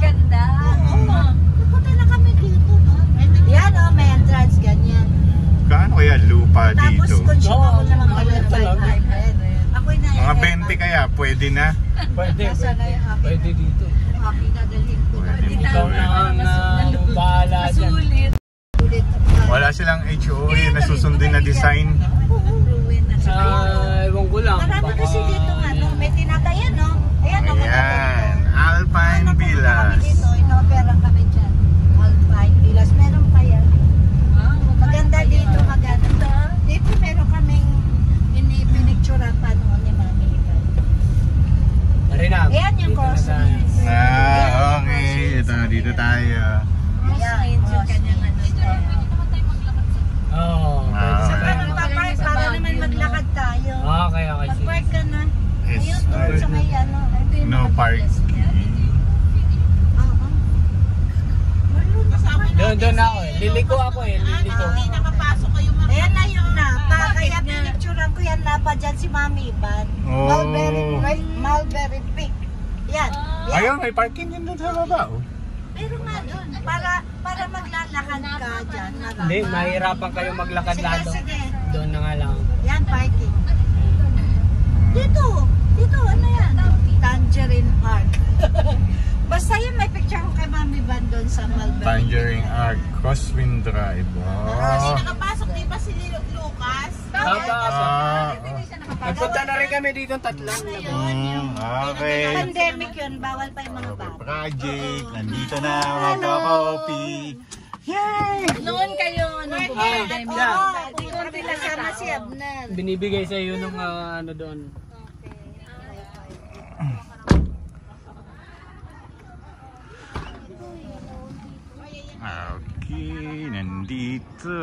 ganda. Pupunta na kami dito, no? Yan, oh, may entrance, ganyan. Gaano kaya lupa Tapos, dito? consumable naman kami ng 500. Ako'y na Mga 20 kaya, pwede na. Pwede. Pwede dito. Okay, dadalhin ko na. Ikaw na ang bahala dyan. Masulit. Wala silang HOA na susundin na design. Ewan ko lang. Marami kasi dito nga, no? May tinatayan, no? Ayan, no? Ayan, Alpine Villas. Dito, inopera kami dyan. Alpine Villas. Meron pa yan. Maganda dito, maganda. Dito meron kaming pinicturean pa noon ni Mami. Rinab. Ayan yung crosswinds. Okay. Ito, dito tayo. Ayan, yung kanyang ano dyan. Oo. Magpapark para naman maglakad tayo. Okay. Magpark ka na. Yes, Ayun, doon sa may ano. No parking. Oo. Doon ako eh. Liliko ako eh. Liliko. Hindi nakapasok kayo mga. Ayan na yung napa. Kaya pinicturean ko yan napa dyan si Mami Ivan. Oh. Mulberry Peak. Yan. Ayun, may parking din doon sa baba. Oh. Pero nga doon, para maglalakad ka dyan. Hindi, mahirapan kayo maglakad Sige, lalo. sige. Doon na nga lang. Yan, parking. Dito, ano yan? Tangerine Park. Basta yun, may picture ko kay Mami Van doon sa Mulberry. Tangerine Arc, Crosswind Drive. Oh. Nakapasok di ba si Lucas? Nagpunta na rin kami dito tatlo. Okay. Pandemic yun, bawal pa yung mga bata. Project, nandito na mga coffee. Yay! Noon kayo, pandemic. Hindi ko rin nasama si Abner. Binibigay sa iyo nung ano doon. Okay, nandito.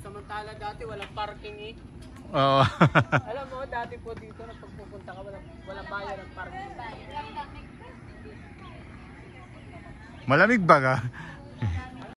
Samantala dati walang parking eh. Oo. Alam mo, dati po dito na pagpupunta ka walang bayad ng parking. Malamig ba ka?